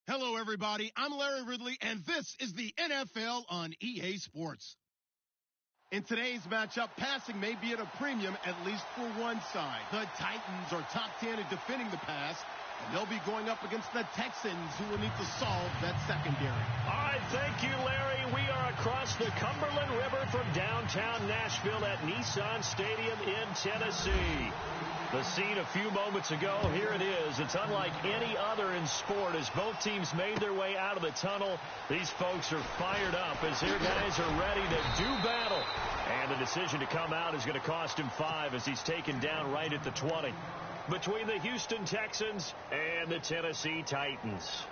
Hello, everybody. I'm Larry Ridley, and this is the NFL on EA Sports. In today's matchup, passing may be at a premium, at least for one side. The Titans are top 10 in defending the pass, and they'll be going up against the Texans, who will need to solve that secondary. All right, thank you, Larry. We are across the Cumberland River from downtown Nashville at Nissan Stadium in Tennessee. The scene a few moments ago, here it is. It's unlike any other in sport as both teams made their way out of the tunnel. These folks are fired up as their guys are ready to do battle. And the decision to come out is going to cost him 5 as he's taken down right at the 20. Between the Houston Texans and the Tennessee Titans.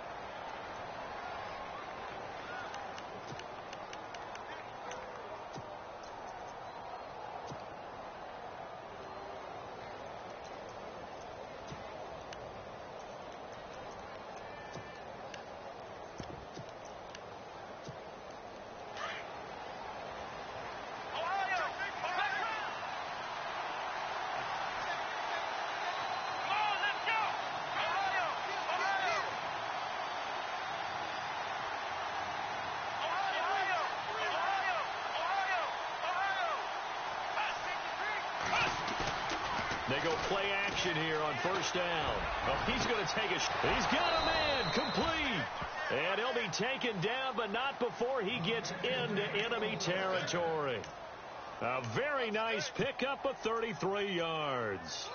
They go play action here on first down. Oh, he's going to take a shot. He's got a man complete. And he'll be taken down, but not before he gets into enemy territory. A very nice pickup of 33 yards.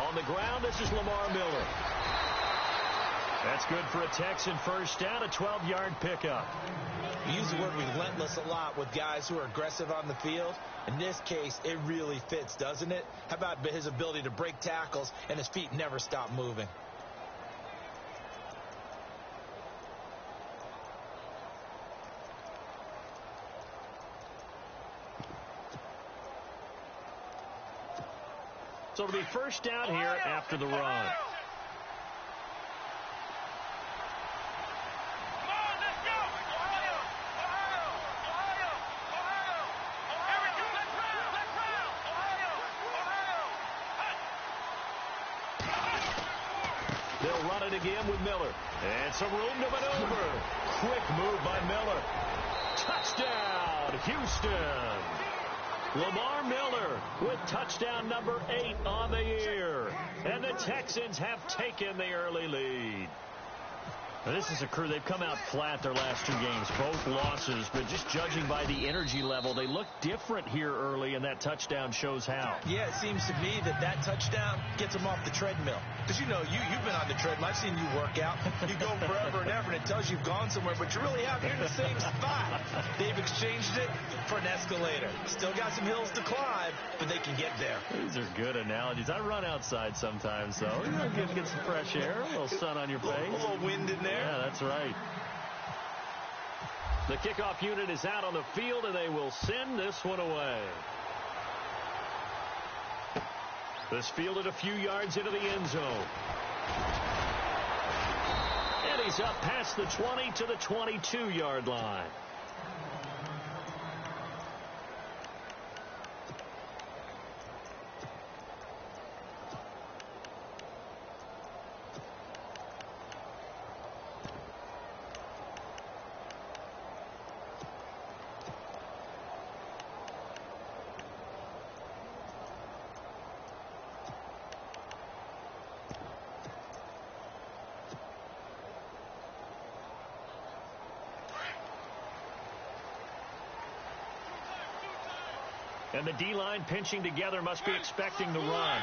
On the ground, this is Lamar Miller. That's good for a Texan first down, a 12-yard pickup. We use the word relentless a lot with guys who are aggressive on the field. In this case, it really fits, doesn't it? How about his ability to break tackles and his feet never stop moving? So it'll be first down here after the run. They'll run it again with Miller. And some room to maneuver. Quick move by Miller. Touchdown, Houston. Lamar Miller with touchdown number 8 on the year. And the Texans have taken the early lead. Now, this is a crew. They've come out flat their last 2 games, both losses, but just judging by the energy level, they look different here early, and that touchdown shows how. Yeah, it seems to me that touchdown gets them off the treadmill. Because, you know, you've been on the treadmill. I've seen you work out. You go forever and ever, and it tells you've gone somewhere, but you really have. You're in the same spot. They've exchanged it for an escalator. Still got some hills to climb, but they can get there. These are good analogies. I run outside sometimes, though. You know, get some fresh air, a little sun on your face. A little wind in there. Yeah, that's right. The kickoff unit is out on the field, and they will send this one away. This fielded a few yards into the end zone. And he's up past the 20 to the 22-yard line. And the D-line pinching together must be expecting the run.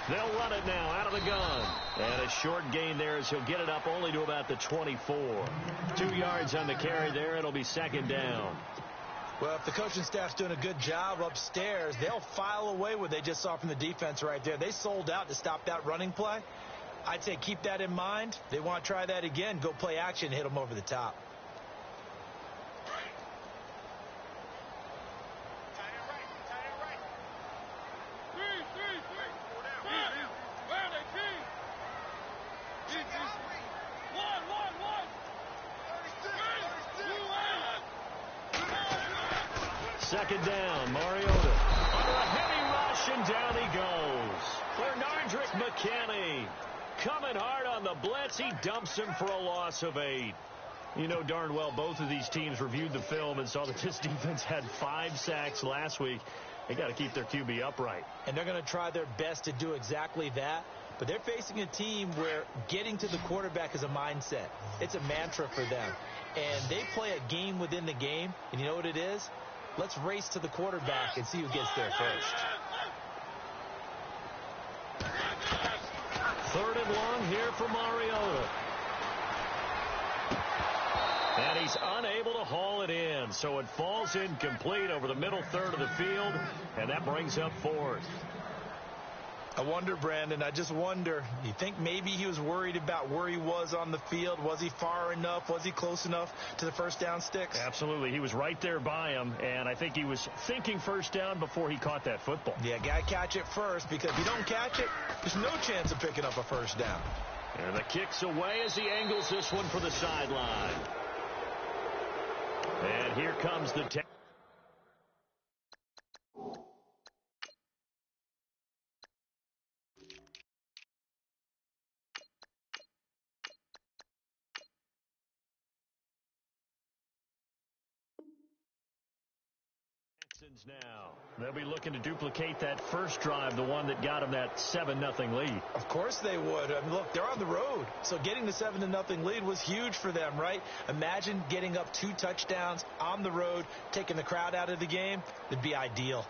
They'll run it now out of the gun. And a short gain there as he'll get it up only to about the 24. 2 yards on the carry there. It'll be second down. Well, if the coaching staff's doing a good job upstairs, they'll file away what they just saw from the defense right there. They sold out to stop that running play. I'd say keep that in mind. They want to try that again. Go play action, hit them over the top. second down. Mariota under a heavy rush, and down he goes. Bernardrick McKinney coming hard on the blitz. He dumps him for a loss of 8. You know darn well both of these teams reviewed the film and saw that this defense had 5 sacks last week. They got to keep their QB upright. And they're going to try their best to do exactly that. But they're facing a team where getting to the quarterback is a mindset. It's a mantra for them. And they play a game within the game. And you know what it is? Let's race to the quarterback and see who gets there first. 3rd and long here for Mariota. And he's unable to haul it in. So it falls incomplete over the middle third of the field. And that brings up 4th. I wonder, Brandon, I just wonder, you think maybe he was worried about where he was on the field? Was he far enough? Was he close enough to the first down sticks? Absolutely. He was right there by him, and I think he was thinking first down before he caught that football. Yeah, got to catch it first, because if you don't catch it, there's no chance of picking up a first down. And the kick's away as he angles this one for the sideline. And here comes the now. They'll be looking to duplicate that first drive, the one that got them that 7-0 lead. Of course they would. I mean, look, they're on the road. So getting the 7-0 lead was huge for them, right? Imagine getting up 2 touchdowns on the road, taking the crowd out of the game. It'd be ideal.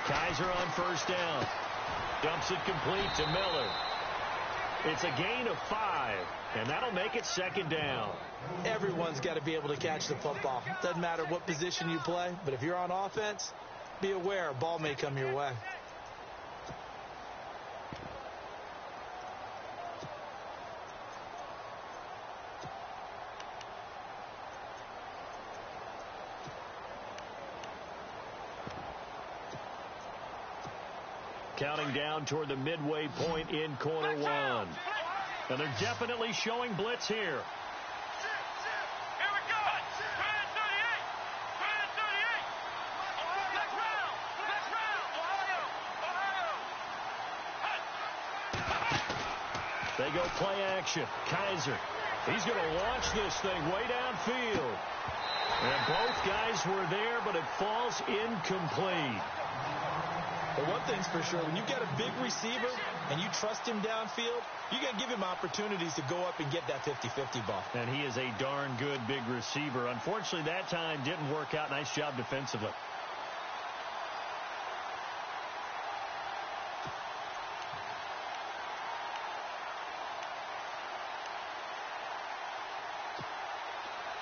Kaiser on first down. Dumps it complete to Miller. It's a gain of 5, and that'll make it 2nd down. Everyone's got to be able to catch the football. Doesn't matter what position you play, but if you're on offense, be aware a ball may come your way. Counting down toward the midway point in quarter 1. And they're definitely showing blitz here. Here we go. 38. They go play action. Kaiser. He's going to launch this thing way downfield. And both guys were there, but it falls incomplete. But one thing's for sure, when you get a big receiver and you trust him downfield, you got to give him opportunities to go up and get that 50-50 ball. And he is a darn good big receiver. Unfortunately, that time didn't work out. Nice job defensively.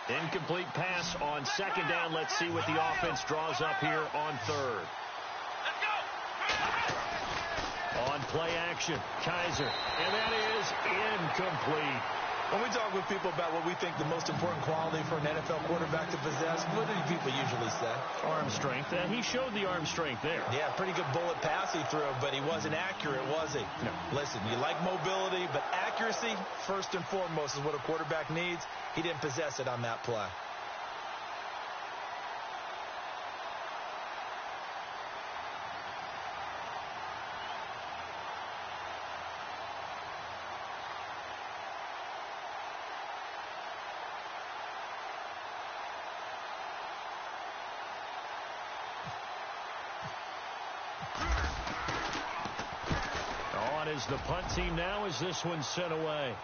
Incomplete pass on 2nd down. Let's see what the offense draws up here on 3rd. On play action, Kaiser, and that is incomplete. When we talk with people about what we think the most important quality for an NFL quarterback to possess, what do people usually say? Arm strength, and he showed the arm strength there. Yeah, pretty good bullet pass he threw, but he wasn't accurate, was he? No. Listen, you like mobility, but accuracy, first and foremost, is what a quarterback needs. He didn't possess it on that play. Is the punt team now as this one's sent away.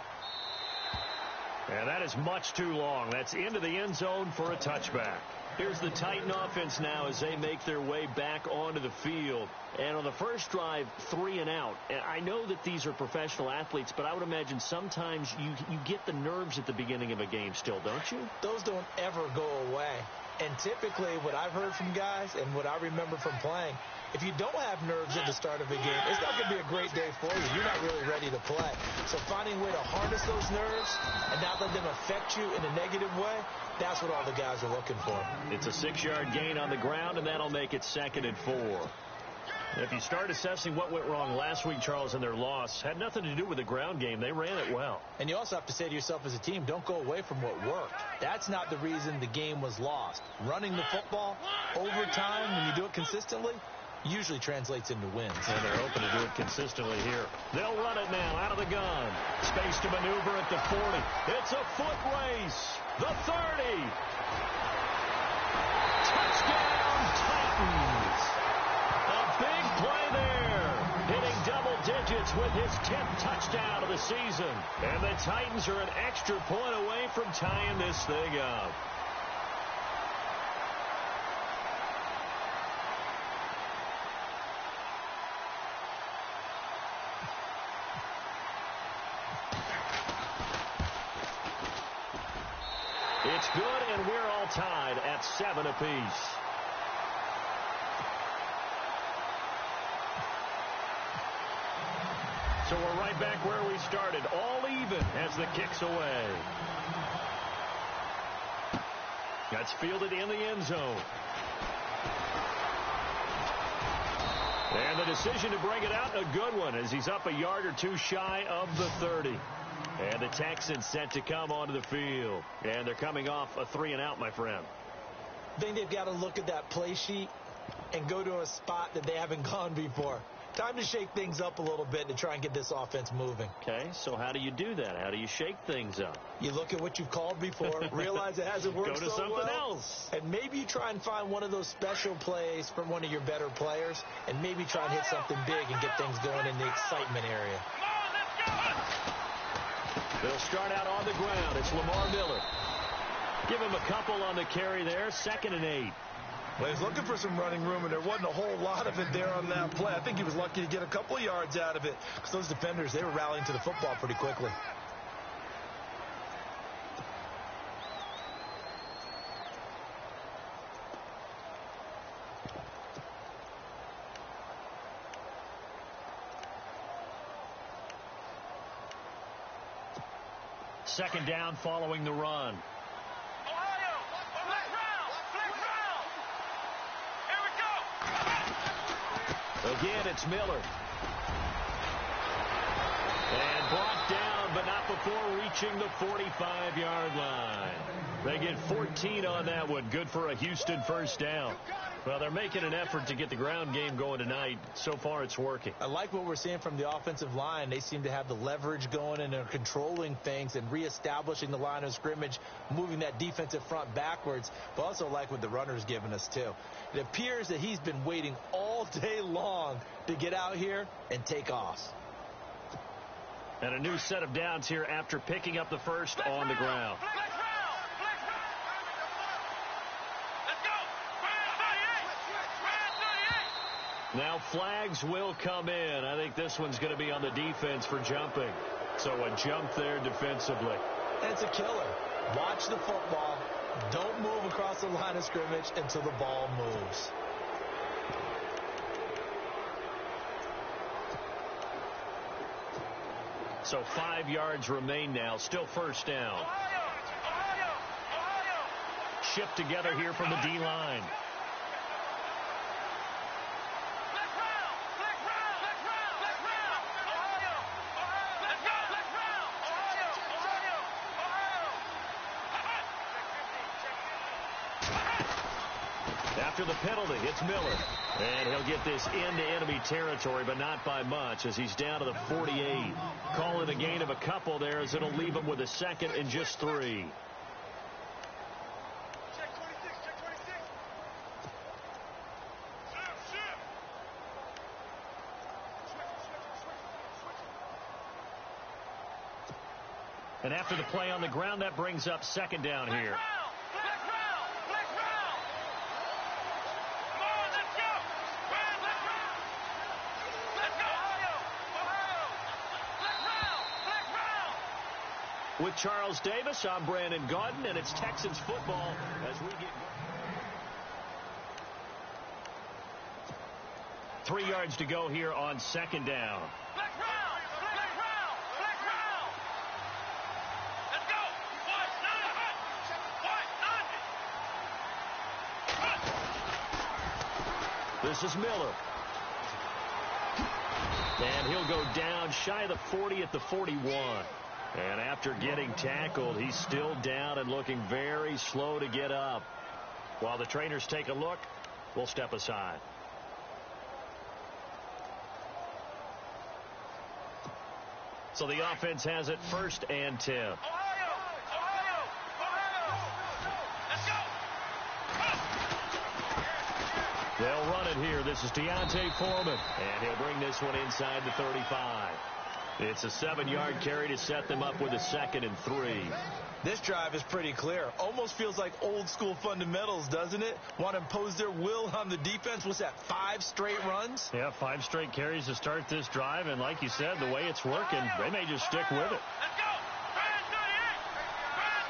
And that is much too long. That's into the end zone for a touchback. Here's the Titan offense now as they make their way back onto the field. And on the first drive, 3 and out. And I know that these are professional athletes, but I would imagine sometimes you get the nerves at the beginning of a game still, don't you? Those don't ever go away. And typically what I've heard from guys and what I remember from playing, if you don't have nerves at the start of a game, it's not going to be a great day for you. You're not really ready to play. So finding a way to harness those nerves and not let them affect you in a negative way, that's what all the guys are looking for. It's a 6-yard gain on the ground, and that'll make it 2nd and 4. If you start assessing what went wrong last week, Charles, in their loss, had nothing to do with the ground game. They ran it well. And you also have to say to yourself as a team, don't go away from what worked. That's not the reason the game was lost. Running the football over time, when you do it consistently, usually translates into wins. And they're hoping to do it consistently here. They'll run it now out of the gun. Space to maneuver at the 40. It's a foot race. The 30. Touchdown, Titans. A big play there. Hitting double digits with his 10th touchdown of the season. And the Titans are an extra point away from tying this thing up. It's good, and we're all tied at 7 apiece. So we're right back where we started, all even as the kick's away. That's fielded in the end zone. And the decision to bring it out, a good one, as he's up a yard or two shy of the 30. And the Texans set to come onto the field. And they're coming off a 3-and-out, my friend. I think they've got to look at that play sheet and go to a spot that they haven't gone before. Time to shake things up a little bit to try and get this offense moving. Okay, so how do you do that? How do you shake things up? You look at what you've called before, realize it hasn't worked Go to so something well, else. and maybe you try and find one of those special plays from one of your better players, and maybe try and hit something big and get things going in the excitement area. They'll start out on the ground. It's Lamar Miller. Give him a couple on the carry there. 2nd and 8. Well, he's looking for some running room, and there wasn't a whole lot of it there on that play. I think he was lucky to get a couple of yards out of it because those defenders, they were rallying to the football pretty quickly. Second down following the run. Again, it's Miller. And brought down, but not before reaching the 45-yard line. They get 14 on that one. Good for a Houston first down. Well, they're making an effort to get the ground game going tonight. So far, it's working. I like what we're seeing from the offensive line. They seem to have the leverage going, and they're controlling things and reestablishing the line of scrimmage, moving that defensive front backwards, but also like what the runner's giving us, too. It appears that he's been waiting all day long to get out here and take off. And a new set of downs here after picking up the first on the ground. Now flags will come in. I think this one's going to be on the defense for jumping. So a jump there defensively. And it's a killer. Watch the football. Don't move across the line of scrimmage until the ball moves. So 5 yards remain now. Still first down. Shipped together here from the D-line. After the penalty, it's Miller. And he'll get this into enemy territory, but not by much, as he's down to the 48. Call it a gain of a couple there, as it'll leave him with a 2nd and just 3. And after the play on the ground, that brings up 2nd down here. With Charles Davis, I'm Brandon Gaudin, and it's Texans football as we get going. 3 yards to go here on second down. Black round! Black round! Black round! Let's go! This is Miller. And he'll go down shy of the 40 at the 41. And after getting tackled, he's still down and looking very slow to get up. While the trainers take a look, we'll step aside. So the offense has it 1st and 10. Ohio! Ohio! Ohio! Let's go! They'll run it here. This is Deontay Foreman. And he'll bring this one inside the 35. It's a 7-yard carry to set them up with a 2nd and 3. This drive is pretty clear. Almost feels like old school fundamentals, doesn't it? Want to impose their will on the defense. What's that, 5 straight runs? Yeah, 5 straight carries to start this drive. And like you said, the way it's working, they may just stick with it. Let's go! Brand 38! Brand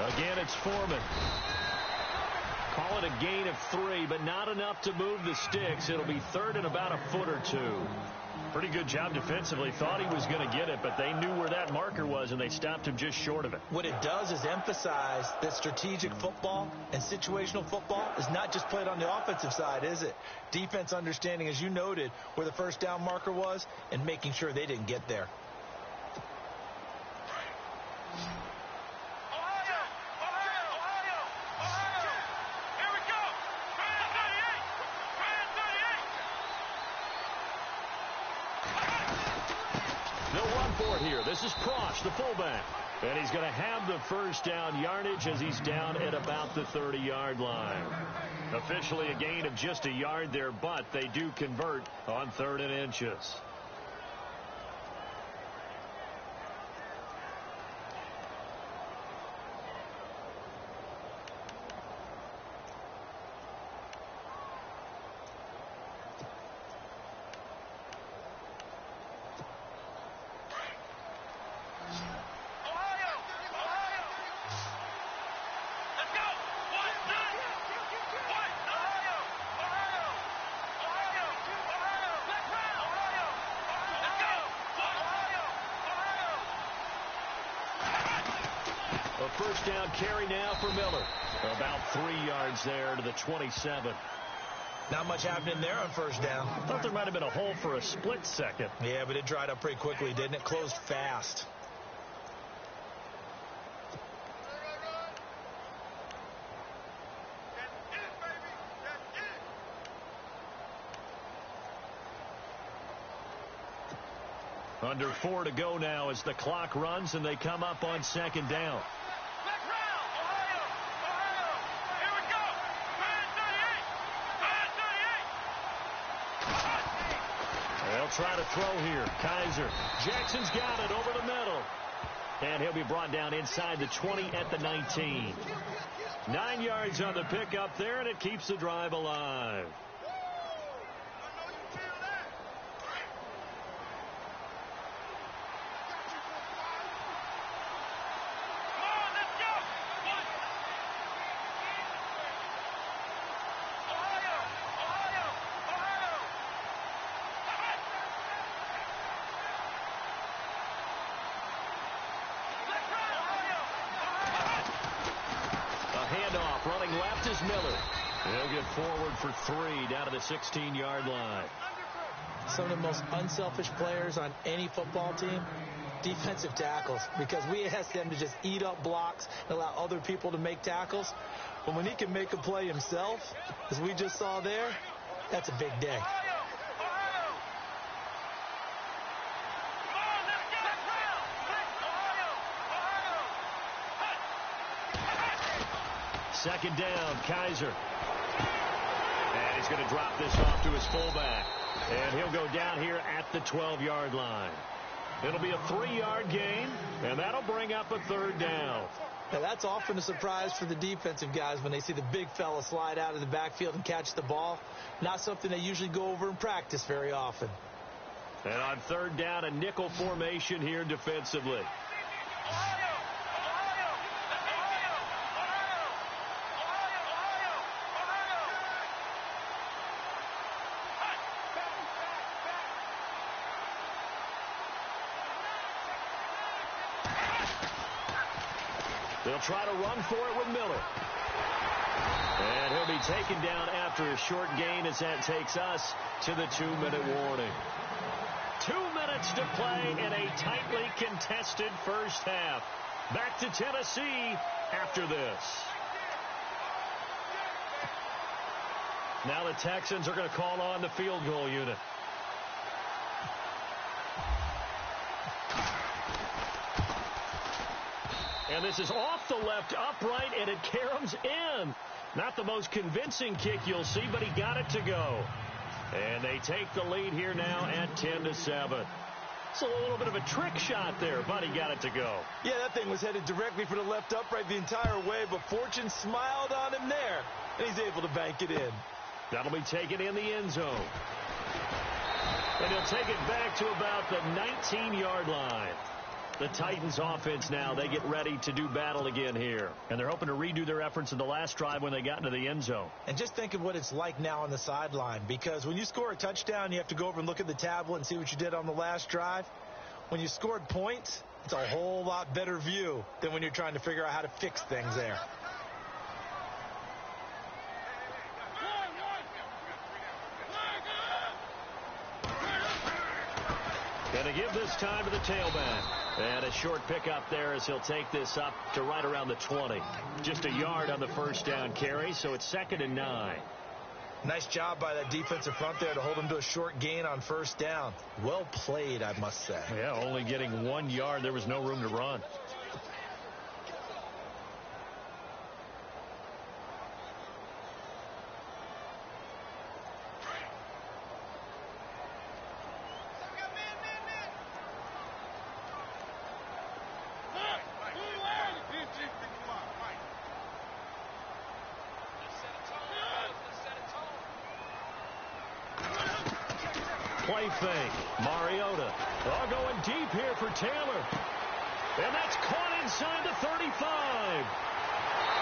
38! Again, it's Foreman. Call it a gain of 3, but not enough to move the sticks. It'll be 3rd and about a foot or 2. Pretty good job defensively. Thought he was going to get it, but they knew where that marker was, and they stopped him just short of it. What it does is emphasize that strategic football and situational football is not just played on the offensive side, is it? Defense understanding, as you noted, where the first down marker was and making sure they didn't get there. Here. This is Prosh, the fullback. And he's going to have the first down yardage as he's down at about the 30-yard line. Officially a gain of just a yard there, but they do convert on 3rd and inches. First down carry now for Miller. About 3 yards there to the 27. Not much happening there on first down. Thought there might have been a hole for a split second. Yeah, but it dried up pretty quickly, didn't it? Closed fast. Under 4 to go now as the clock runs and they come up on 2nd down. They'll try to throw here. Kaiser. Jackson's got it over the middle. And he'll be brought down inside the 20 at the 19. 9 yards on the pickup there, and it keeps the drive alive. Running left is Miller. He'll get forward for 3 down to the 16-yard line. Some of the most unselfish players on any football team, defensive tackles, because we ask them to just eat up blocks and allow other people to make tackles. But when he can make a play himself, as we just saw there, that's a big day. Second down, Kaiser. And he's going to drop this off to his fullback. And he'll go down here at the 12-yard line. It'll be a 3-yard gain, and that'll bring up a 3rd down. Now, that's often a surprise for the defensive guys when they see the big fella slide out of the backfield and catch the ball. Not something they usually go over in practice very often. And on 3rd down, a nickel formation here defensively. They'll try to run for it with Miller. And he'll be taken down after a short gain as that takes us to the 2-minute warning. 2 minutes to play in a tightly contested first half. Back to Tennessee after this. Now the Texans are going to call on the field goal unit. And this is off the left upright, and it caroms in. Not the most convincing kick you'll see, but he got it to go. And they take the lead here now at 10-7. It's a little bit of a trick shot there, but he got it to go. Yeah, that thing was headed directly for the left upright the entire way, but fortune smiled on him there, and he's able to bank it in. That'll be taken in the end zone. And he'll take it back to about the 19-yard line. The Titans offense now, they get ready to do battle again here. And they're hoping to redo their efforts in the last drive when they got into the end zone. And just think of what it's like now on the sideline, because when you score a touchdown, you have to go over and look at the tablet and see what you did on the last drive. When you scored points, it's a whole lot better view than when you're trying to figure out how to fix things there. Going to give this time to the tailback. And a short pickup there as he'll take this up to right around the 20. Just a yard on the first down carry, so it's 2nd and 9. Nice job by that defensive front there to hold him to a short gain on first down. Well played, I must say. Yeah, only getting 1 yard. There was no room to run. Play fake. Mariota. All going deep here for Taylor. And that's caught inside the 35.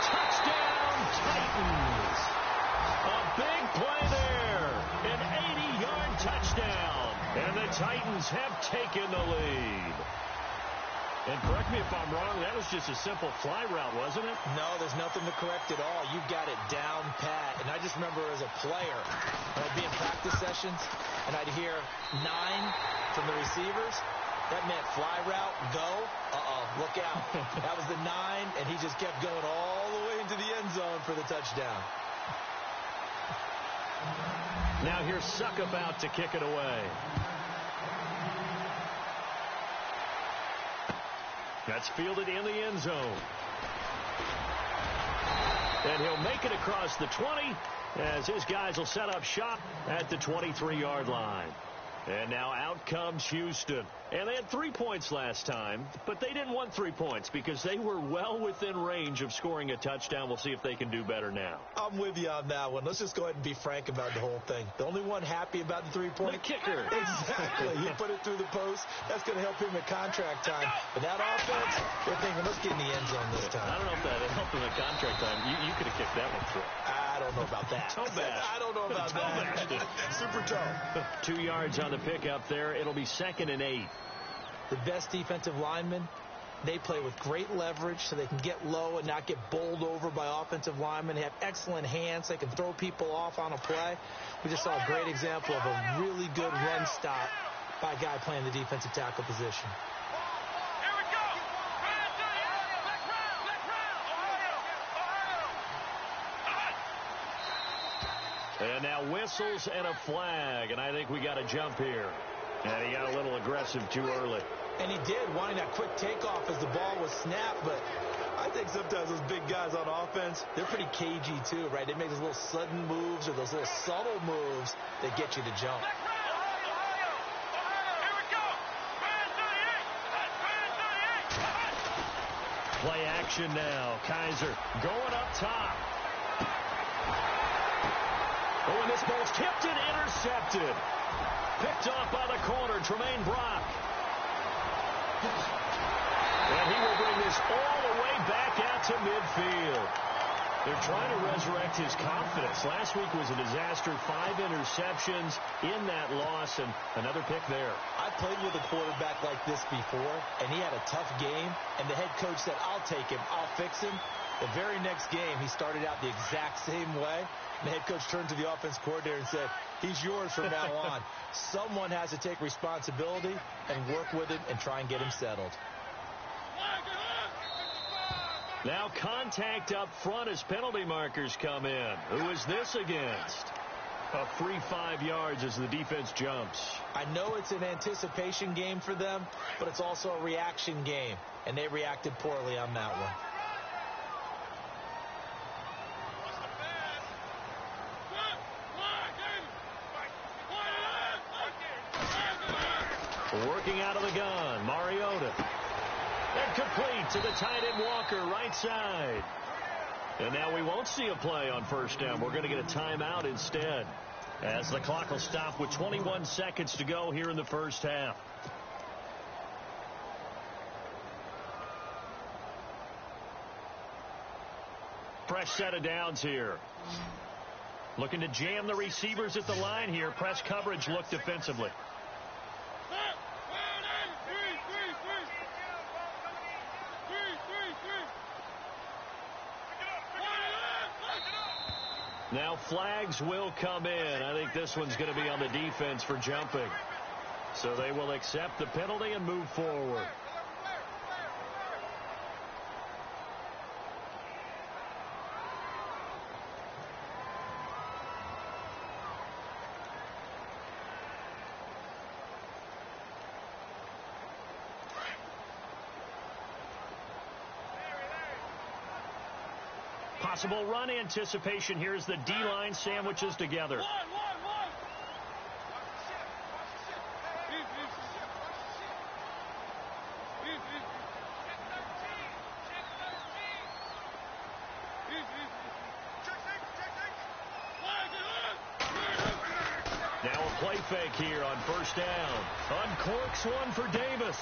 Touchdown, Titans. A big play there. An 80-yard touchdown. And the Titans have taken the lead. And correct me if I'm wrong, that was just a simple fly route, wasn't it? No, there's nothing to correct at all. You got it down pat. And I just remember as a player, I'd be in practice sessions, and I'd hear 9 from the receivers. That meant fly route, go. Look out. That was the 9, and he just kept going all the way into the end zone for the touchdown. Now here's Suck about to kick it away. That's fielded in the end zone. And he'll make it across the 20 as his guys will set up shop at the 23-yard line. And now out comes Houston. And they had 3 points last time, but they didn't want 3 points because they were well within range of scoring a touchdown. We'll see if they can do better now. I'm with you on that one. Let's just go ahead and be frank about the whole thing. The only one happy about the 3-point. The kicker. Exactly. He put it through the post. That's going to help him at contract time. But that offense, they're thinking, let's get in the end zone this time. I don't know if that helped him at contract time. You could have kicked that one through. I don't know about that. Toe bash. I don't know about that. Super toe. 2 yards on the pickup there. It'll be 2nd and 8. The best defensive linemen, they play with great leverage so they can get low and not get bowled over by offensive linemen. They have excellent hands. They can throw people off on a play. We just saw a great example of a really good run stop by a guy playing the defensive tackle position. Here we go. Next round. And now whistles and a flag, and I think we got a jump here. And he got a little aggressive too early. And he did, wanting that quick takeoff as the ball was snapped, but I think sometimes those big guys on offense, they're pretty cagey too, right? They make those little sudden moves or those little subtle moves that get you to jump. Here we go. Play action now. Kaiser going up top. Oh, and this ball's tipped and intercepted. Picked off by the corner, Tremaine Brock. And he will bring this all the way back out to midfield. They're trying to resurrect his confidence. Last week was a disaster. 5 interceptions in that loss, and another pick there. I played with a quarterback like this before, and he had a tough game, and the head coach said, I'll take him, I'll fix him. The very next game, he started out the exact same way. And the head coach turned to the offense coordinator and said, he's yours from now on. Someone has to take responsibility and work with him and try and get him settled. Now contact up front as penalty markers come in. Who is this against? A free 5 yards as the defense jumps. I know it's an anticipation game for them, but it's also a reaction game, and they reacted poorly on that one. Working out of the gun, Mariota. And complete to the tight end Walker, right side. And now we won't see a play on first down. We're going to get a timeout instead, as the clock will stop with 21 seconds to go here in the first half. Fresh set of downs here. Looking to jam the receivers at the line here. Press coverage look defensively. Now flags will come in. I think this one's going to be on the defense for jumping. So they will accept the penalty and move forward. Possible run anticipation here as the D-line sandwiches together. Now a play fake here on first down. Uncorks one for Davis.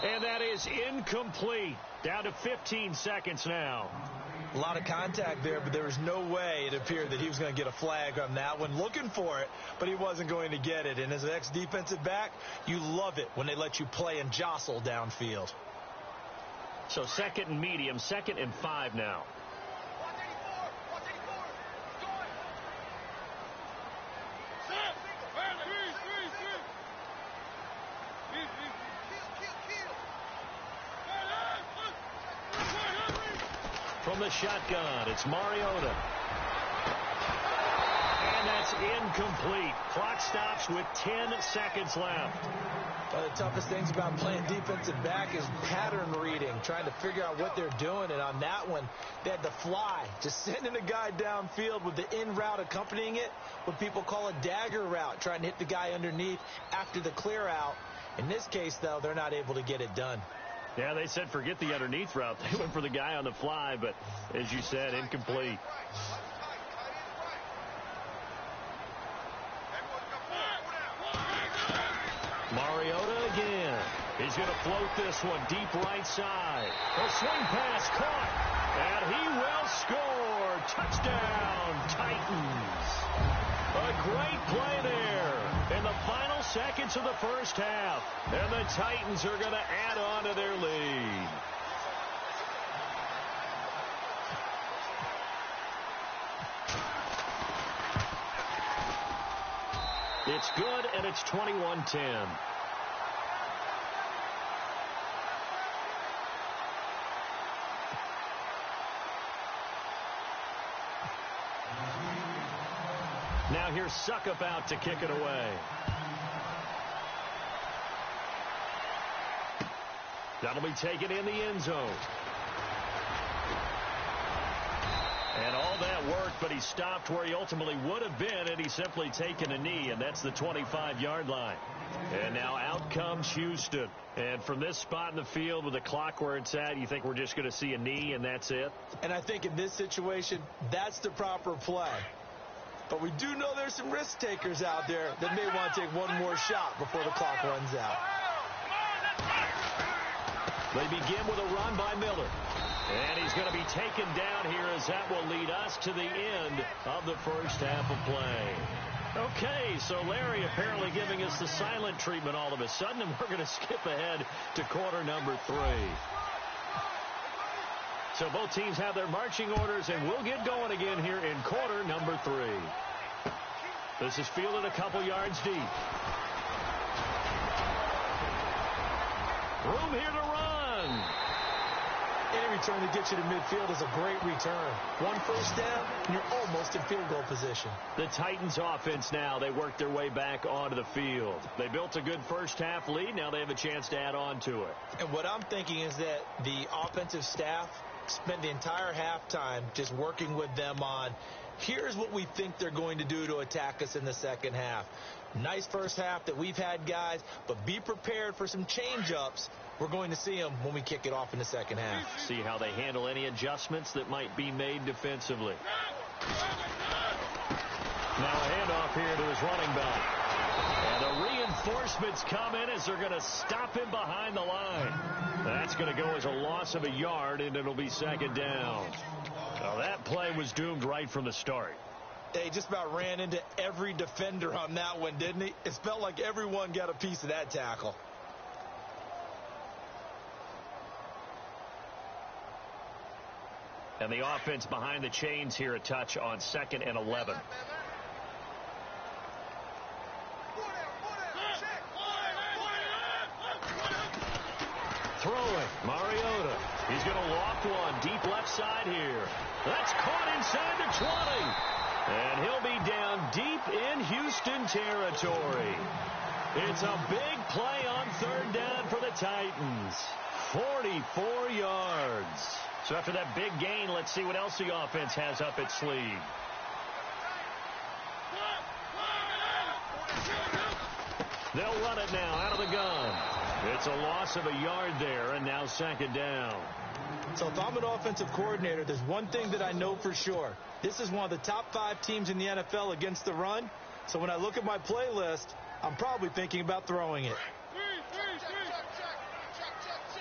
And that is incomplete. Down to 15 seconds now. A lot of contact there, but there was no way it appeared that he was going to get a flag on that one. Looking for it, but he wasn't going to get it. And as an ex-defensive back, you love it when they let you play and jostle downfield. So second and medium, 2nd and 5 now. From the shotgun, it's Mariota. And that's incomplete. Clock stops with 10 seconds left. One of the toughest things about playing defensive back is pattern reading, trying to figure out what they're doing. And on that one, they had the fly, just sending a guy downfield with the in route accompanying it, what people call a dagger route, trying to hit the guy underneath after the clear out. In this case, though, they're not able to get it done. Yeah, they said forget the underneath route. They went for the guy on the fly, but as you said, incomplete. Mariota again. He's going to float this one deep right side. A swing pass caught, and he will score. Touchdown, Titans. A great play there in the final seconds of the first half. And the Titans are going to add on to their lead. It's good, and it's 21-10. Now here's Suckup out to kick it away. That'll be taken in the end zone. And all that worked, but he stopped where he ultimately would have been had he simply taken a knee, and that's the 25-yard line. And now out comes Houston. And from this spot in the field with the clock where it's at, you think we're just going to see a knee and that's it? And I think in this situation, that's the proper play. But we do know there's some risk takers out there that may want to take one more shot before the clock runs out. They begin with a run by Miller. And he's going to be taken down here as that will lead us to the end of the first half of play. Okay, so Larry apparently giving us the silent treatment all of a sudden, and we're going to skip ahead to quarter number 3. So both teams have their marching orders, and we'll get going again here in quarter number 3. This is fielded a couple yards deep. Room here to run. Any return that gets you to midfield is a great return. One first down, and you're almost in field goal position. The Titans offense now, they work their way back onto the field. They built a good first half lead. Now they have a chance to add on to it. And what I'm thinking is that the offensive staff spent the entire halftime just working with them on, here's what we think they're going to do to attack us in the second half. Nice first half that we've had, guys, but be prepared for some change-ups. We're going to see them when we kick it off in the second half. See how they handle any adjustments that might be made defensively. Now a handoff here to his running back. And the reinforcements come in as they're going to stop him behind the line. That's going to go as a loss of a yard, and it'll be second down. Well, that play was doomed right from the start. They just about ran into every defender on that one, didn't he? It felt like everyone got a piece of that tackle. And the offense behind the chains here a touch on 2nd and 11. Throwing, Mariota. He's going to loft one deep left side here. That's caught inside the 20. And he'll be down deep in Houston territory. It's a big play on 3rd down for the Titans. 44 yards. So after that big gain, let's see what else the offense has up its sleeve. They'll run it now out of the gun. It's a loss of a yard there, and now 2nd down. So if I'm an offensive coordinator, there's one thing that I know for sure. This is one of the top 5 teams in the NFL against the run. So when I look at my playlist, I'm probably thinking about throwing it.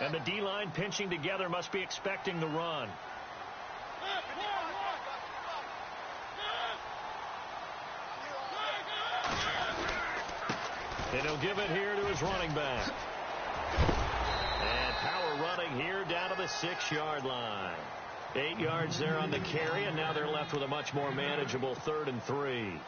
And the D-line pinching together must be expecting the run. And he'll give it here to his running back. And power running here down to the 6-yard line. 8 yards there on the carry, and now they're left with a much more manageable 3rd and 3.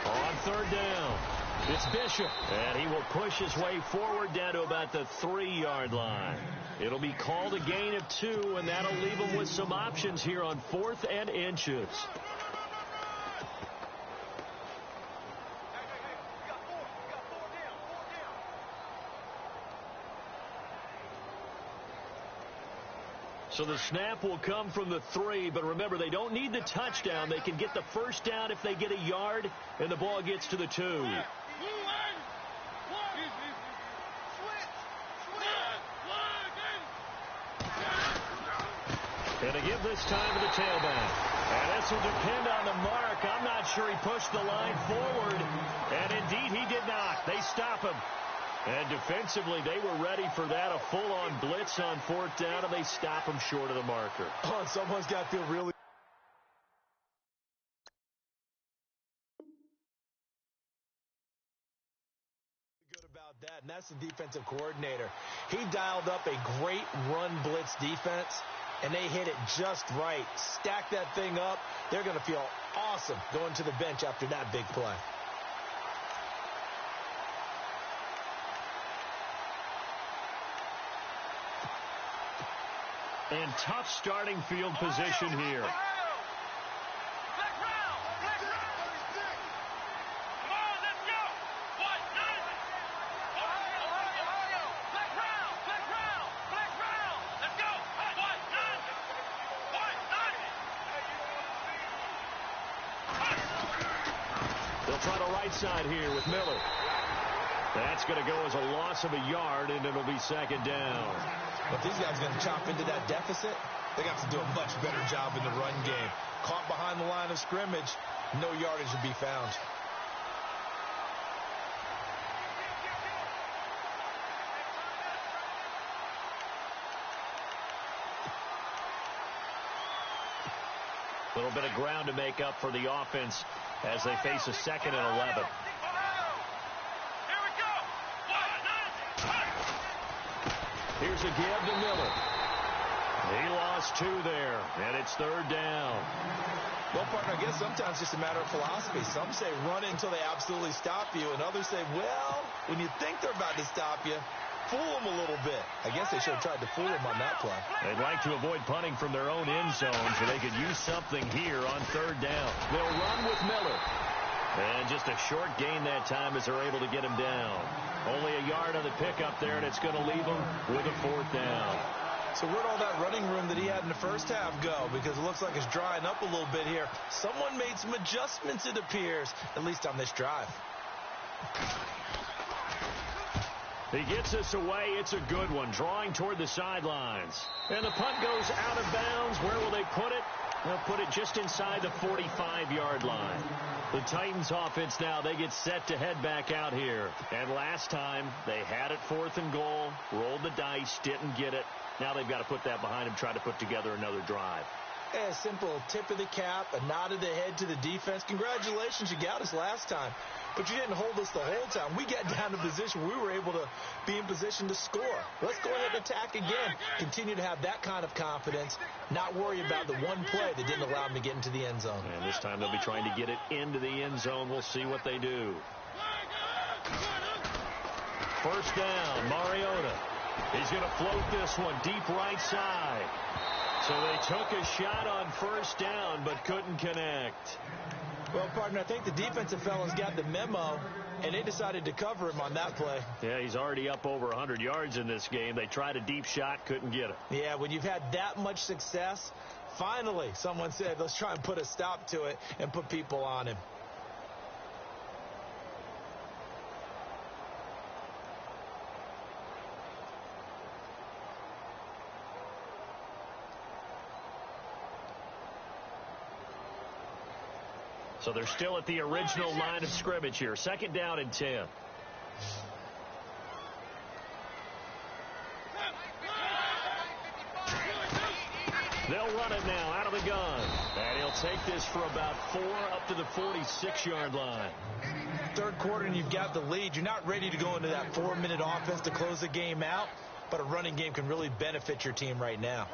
On 3rd down, it's Bishop, and he will push his way forward down to about the 3-yard line. It'll be called a gain of 2, and that'll leave him with some options here on 4th and inches. So the snap will come from the 3, but remember, they don't need the touchdown. They can get the first down if they get a yard, and the ball gets to the 2. And to give this time to the tailback. And this will depend on the mark. I'm not sure he pushed the line forward. And indeed, he did not. They stop him. And defensively, they were ready for that, a full-on blitz on 4th down, and they stop him short of the marker. Oh, and someone's got to feel really good about that, and that's the defensive coordinator. He dialed up a great run blitz defense, and they hit it just right. Stack that thing up. They're going to feel awesome going to the bench after that big play. And tough starting field position here. They'll try the right side here with Miller. That's going to go as a loss of a yard, and it'll be second down. But these guys are going to chop into that deficit. They got to do a much better job in the run game. Caught behind the line of scrimmage, no yardage to be found. A little bit of ground to make up for the offense as they face a 2nd and 11. Here's a give to Miller. He lost 2 there, and it's 3rd down. Well, partner, I guess sometimes it's just a matter of philosophy. Some say run it until they absolutely stop you, and others say, well, when you think they're about to stop you, fool them a little bit. I guess they should have tried to fool them on that play. They'd like to avoid punting from their own end zone so they could use something here on 3rd down. They'll run with Miller. And just a short gain that time as they're able to get him down. Only a yard on the pickup there, and it's going to leave him with a 4th down. So where'd all that running room that he had in the first half go? Because it looks like it's drying up a little bit here. Someone made some adjustments, it appears, at least on this drive. He gets us away. It's a good one, drawing toward the sidelines. And the punt goes out of bounds. Where will they put it? They'll put it just inside the 45-yard line. The Titans offense now, they get set to head back out here. And last time, they had it 4th and goal, rolled the dice, didn't get it. Now they've got to put that behind them, try to put together another drive. A simple tip of the cap, a nod of the head to the defense. Congratulations, you got us last time. But you didn't hold us the whole time. We got down to position where we were able to be in position to score. Let's go ahead and attack again. Continue to have that kind of confidence. Not worry about the one play that didn't allow them to get into the end zone. And this time they'll be trying to get it into the end zone. We'll see what they do. 1st down, Mariota. He's going to float this one deep right side. So they took a shot on 1st down but couldn't connect. Well, partner, I think the defensive fellas got the memo, and they decided to cover him on that play. Yeah, he's already up over 100 yards in this game. They tried a deep shot, couldn't get it. Yeah, when you've had that much success, finally someone said, let's try and put a stop to it and put people on him. So they're still at the original line of scrimmage here. 2nd down and 10. They'll run it now out of the gun. And he'll take this for about 4 up to the 46-yard line. 3rd quarter and you've got the lead. You're not ready to go into that 4-minute offense to close the game out, but a running game can really benefit your team right now.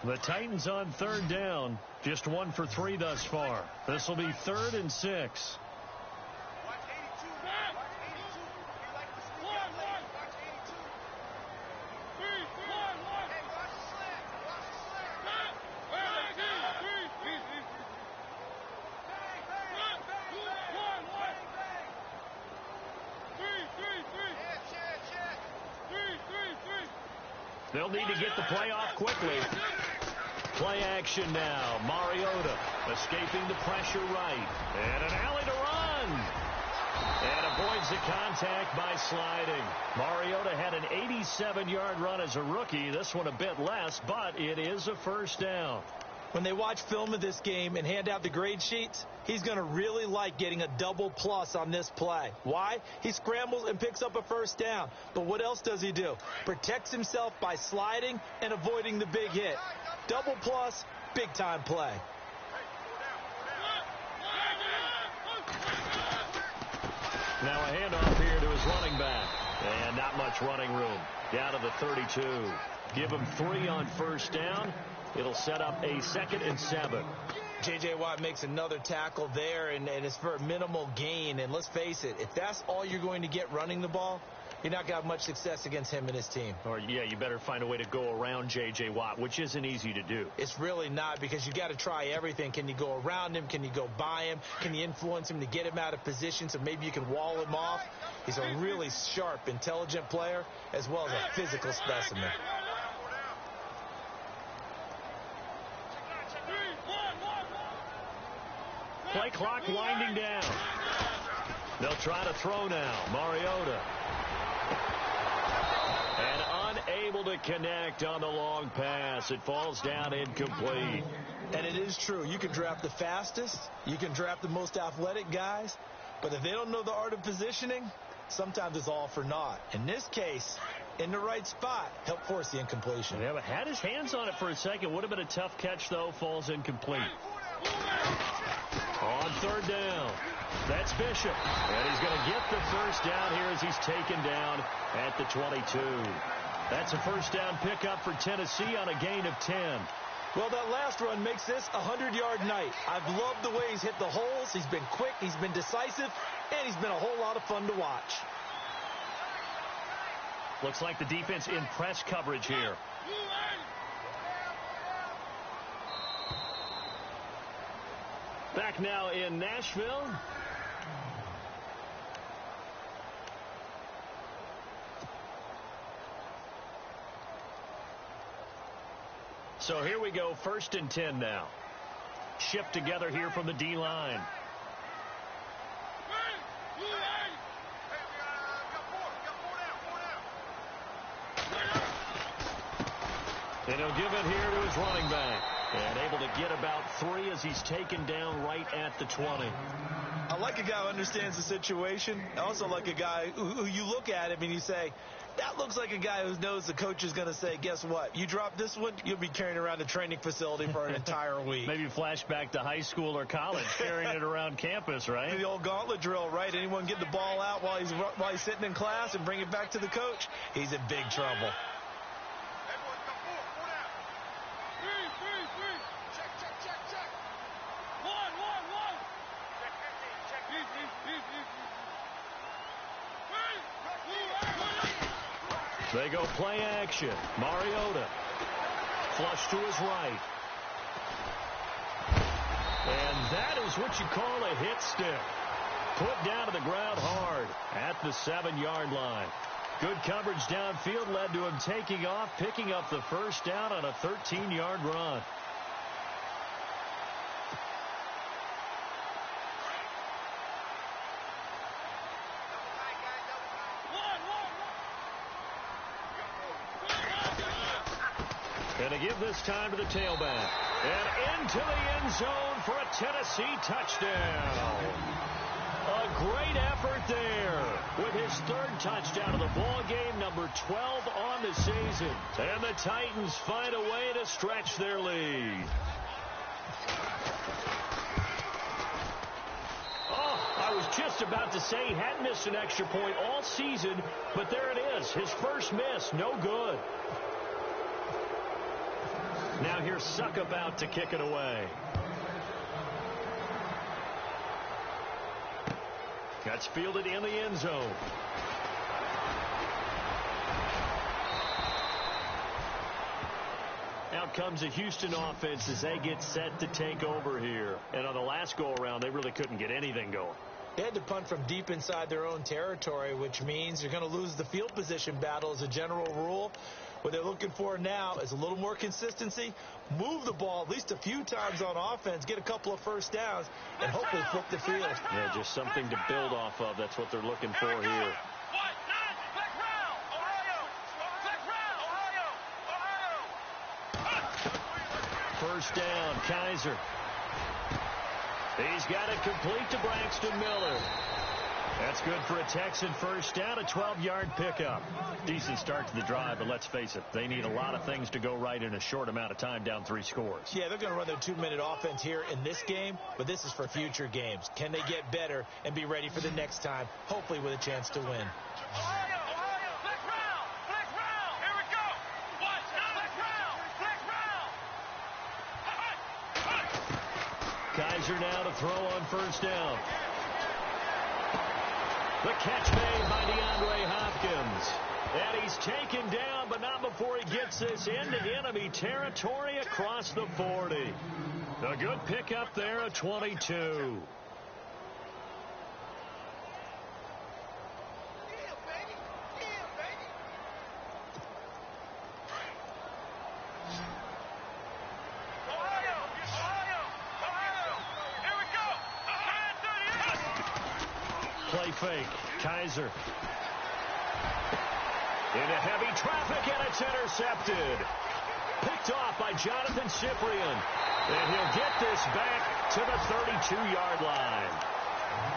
The Titans on 3rd down, just 1 for 3 thus far. This will be 3rd and 6. They'll need to get the play off quickly. Play action now. Mariota escaping the pressure right. And an alley to run. And avoids the contact by sliding. Mariota had an 87-yard run as a rookie. This one a bit less, but it is a 1st down. When they watch film of this game and hand out the grade sheets, he's going to really like getting a double plus on this play. Why? He scrambles and picks up a 1st down. But what else does he do? Protects himself by sliding and avoiding the big hit. Double plus, big-time play. Now a handoff here to his running back. And not much running room. Down to the 32. Give him 3 on 1st down. It'll set up a 2nd and 7. J.J. Watt makes another tackle there, and it's for a minimal gain. And let's face it, if that's all you're going to get running the ball, you're not going to have much success against him and his team. Or, yeah, you better find a way to go around J.J. Watt, which isn't easy to do. It's really not, because you got to try everything. Can you go around him? Can you go by him? Can you influence him to get him out of position so maybe you can wall him off? He's a really sharp, intelligent player as well as a physical specimen. Play clock winding down. They'll try to throw now. Mariota. And unable to connect on the long pass. It falls down incomplete. And it is true. You can draft the fastest. You can draft the most athletic guys. But if they don't know the art of positioning, sometimes it's all for naught. In this case, in the right spot, help force the incompletion. Yeah, but had his hands on it for a second. Would have been a tough catch, though. Falls incomplete. On third down, that's Bishop. And he's going to get the first down here as he's taken down at the 22. That's a first down pickup for Tennessee on a gain of 10. Well, that last run makes this a 100-yard night. I've loved the way he's hit the holes. He's been quick, he's been decisive, and he's been a whole lot of fun to watch. Looks like the defense in press coverage here. Back now in Nashville. So here we go, 1st and 10 now. Shipped together here from the D-line. And he'll give it here to his running back. And able to get about 3 as he's taken down right at the 20. I like a guy who understands the situation. I also like a guy who you look at him and you say, that looks like a guy who knows the coach is going to say, guess what? You drop this one, you'll be carrying around a training facility for an entire week. Maybe flashback to high school or college, carrying it around campus, right? The old gauntlet drill, right? Anyone get the ball out while he's sitting in class and bring it back to the coach? He's in big trouble. They go play action. Mariota. Flush to his right. And that is what you call a hit stick. Put down to the ground hard at the 7-yard line. Good coverage downfield led to him taking off, picking up the first down on a 13-yard run. And to give this time to the tailback. And into the end zone for a Tennessee touchdown. A great effort there with his 3rd touchdown of the ball game, number 12 on the season. And the Titans find a way to stretch their lead. Oh, I was just about to say he hadn't missed an extra point all season, but there it is. His first miss, no good. Now here's Suckup out to kick it away. That's fielded in the end zone. Out comes the Houston offense as they get set to take over here. And on the last go-around, they really couldn't get anything going. They had to punt from deep inside their own territory, which means you're going to lose the field position battle as a general rule. What they're looking for now is a little more consistency, move the ball at least a few times on offense, get a couple of first downs, and hopefully flip the field. Yeah, just something to build off of. That's what they're looking for here. First down, Kaiser. He's got it complete to Braxton Miller. That's good for a Texan first down, a 12-yard pickup. Decent start to the drive, but let's face it, they need a lot of things to go right in a short amount of time, down 3 scores. Yeah, they're going to run their 2-minute offense here in this game, but this is for future games. Can they get better and be ready for the next time, hopefully with a chance to win? throw on first down. The catch made by DeAndre Hopkins. And he's taken down, but not before he gets this into enemy territory across the 40. A good pickup there at 22. Play fake. Kaiser. Into heavy traffic, and it's intercepted. Picked off by Jonathan Cyprien. And he'll get this back to the 32-yard line.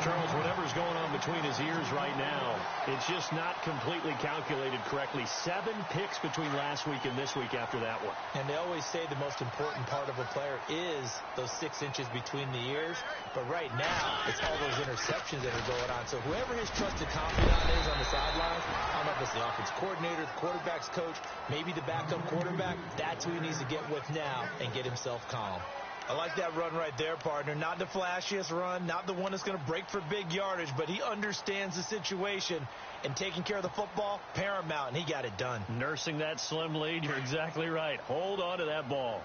Charles, whatever's going on between his ears right now, it's just not completely calculated correctly. 7 picks between last week and this week after that one. And they always say the most important part of a player is those 6 inches between the ears. But right now, it's all those interceptions that are going on. So whoever his trusted confidant is on the sidelines, I don't know if it's the offense coordinator, the quarterback's coach, maybe the backup quarterback, that's who he needs to get with now and get himself calm. I like that run right there, partner. Not the flashiest run, not the one that's going to break for big yardage, but he understands the situation, and taking care of the football, paramount, and he got it done. Nursing that slim lead, you're exactly right. Hold on to that ball.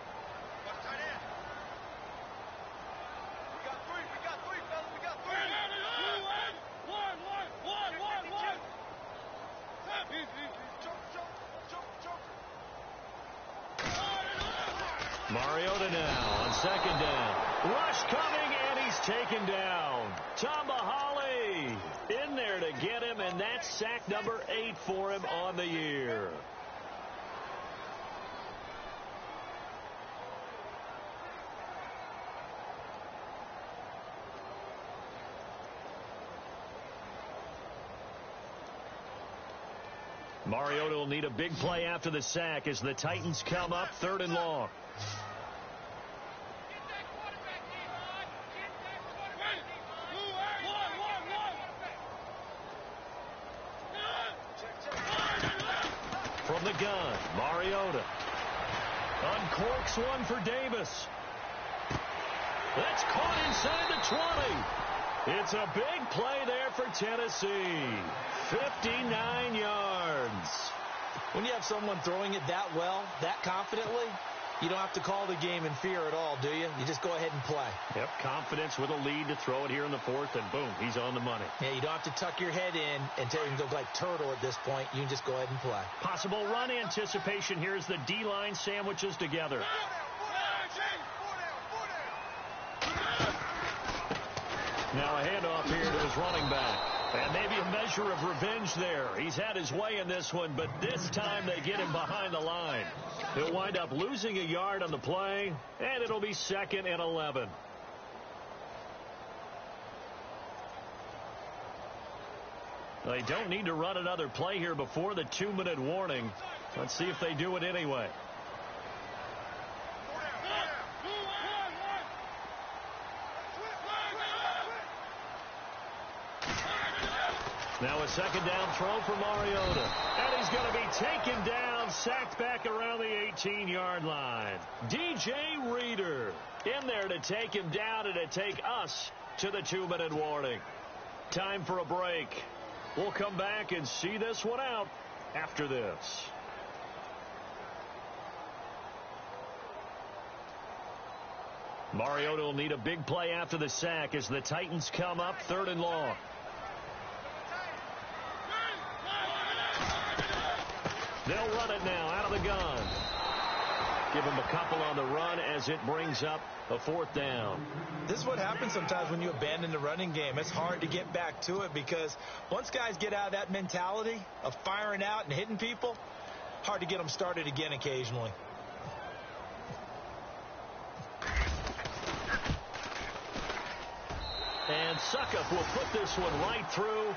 Mariota now on second down. Rush coming, and he's taken down. Tambahali in there to get him, and that's sack number 8 for him on the year. Mariota will need a big play after the sack as the Titans come up 3rd and long. From the gun, Mariota uncorks one for Davis. That's caught inside the 20. It's a big play there for Tennessee. 59 yards. When you have someone throwing it that well, that confidently, you don't have to call the game in fear at all, do you? You just go ahead and play. Yep, confidence with a lead to throw it here in the 4th, and boom, he's on the money. Yeah, you don't have to tuck your head in and tell him to go like turtle at this point. You can just go ahead and play. Possible run anticipation here as the D-line sandwiches together. Now a handoff here to his running back. And maybe a measure of revenge there. He's had his way in this one, but this time they get him behind the line. He'll wind up losing a yard on the play, and it'll be 2nd and 11. They don't need to run another play here before the 2-minute warning. Let's see if they do it anyway. Now a 2nd down throw for Mariota. And he's going to be taken down, sacked back around the 18-yard line. DJ Reader in there to take him down and to take us to the 2-minute warning. Time for a break. We'll come back and see this one out after this. Mariota will need a big play after the sack as the Titans come up 3rd and long. They'll run it now out of the gun. Give him a couple on the run as it brings up a 4th down. This is what happens sometimes when you abandon the running game. It's hard to get back to it because once guys get out of that mentality of firing out and hitting people, hard to get them started again occasionally. And Suckup will put this one right through,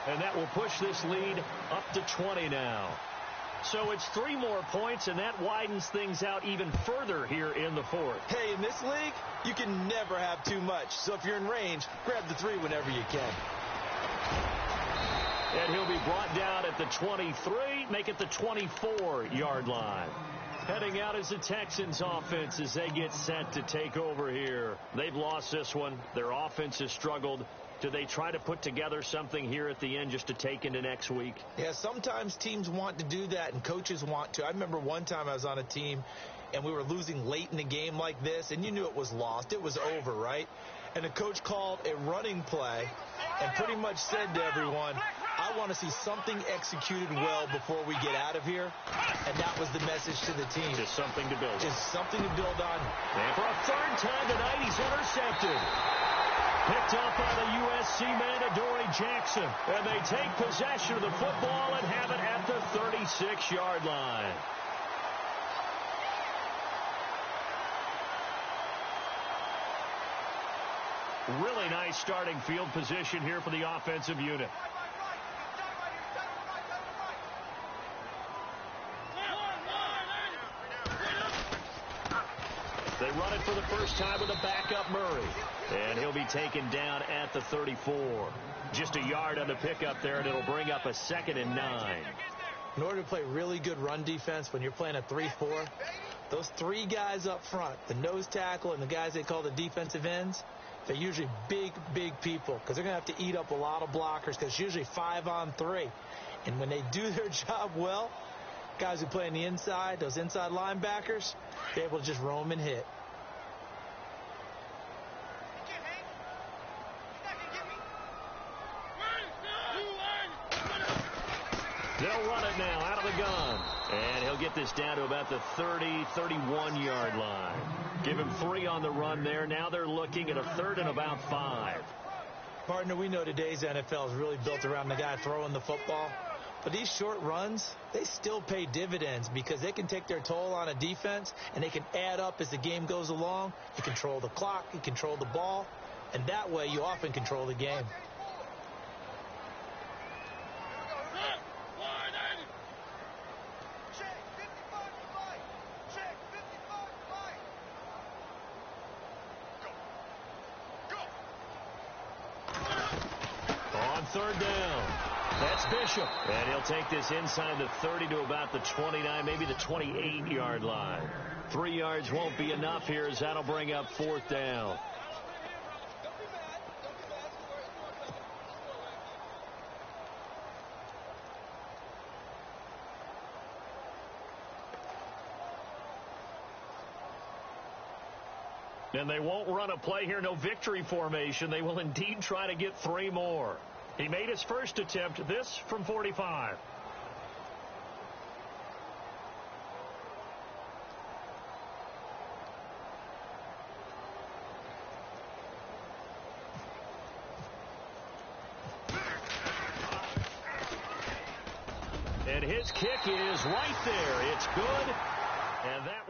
and that will push this lead up to 20 now. So it's 3 more points, and that widens things out even further here in the 4th. Hey, in this league, you can never have too much. So if you're in range, grab the 3 whenever you can. And he'll be brought down at the 23, make it the 24-yard line. Heading out is the Texans offense as they get set to take over here. They've lost this one. Their offense has struggled. Do they try to put together something here at the end just to take into next week? Yeah, sometimes teams want to do that and coaches want to. I remember one time I was on a team and we were losing late in the game like this, and you knew it was lost. It was over, right? And the coach called a running play and pretty much said to everyone, I want to see something executed well before we get out of here. And that was the message to the team. Just something to build on. Just something to build on. And for a third time tonight, he's intercepted. Picked up by the USC man, Adoree Jackson. And they take possession of the football and have it at the 36-yard line. Really nice starting field position here for the offensive unit. They run it for the first time with a backup Murray. And he'll be taken down at the 34. Just a yard on the pickup there, and it'll bring up a 2nd and 9. In order to play really good run defense when you're playing a 3-4, those three guys up front, the nose tackle and the guys they call the defensive ends, they're usually big, big people because they're going to have to eat up a lot of blockers because it's usually 5-on-3. And when they do their job well, guys who play on the inside, those inside linebackers, they're able to just roam and hit. They'll run it now out of the gun. And he'll get this down to about the 30, 31-yard line. Give him 3 on the run there. Now they're looking at a 3rd and about 5. Partner, we know today's NFL is really built around the guy throwing the football. But these short runs, they still pay dividends because they can take their toll on a defense and they can add up as the game goes along. You control the clock, you control the ball, and that way you often control the game. On 3rd down, that's Bishop. And he'll take this inside the 30 to about the 29, maybe the 28-yard line. 3 yards won't be enough here as that'll bring up 4th down. And they won't run a play here, no victory formation. They will indeed try to get 3 more. He made his first attempt, this from 45. And his kick is right there. It's good. And that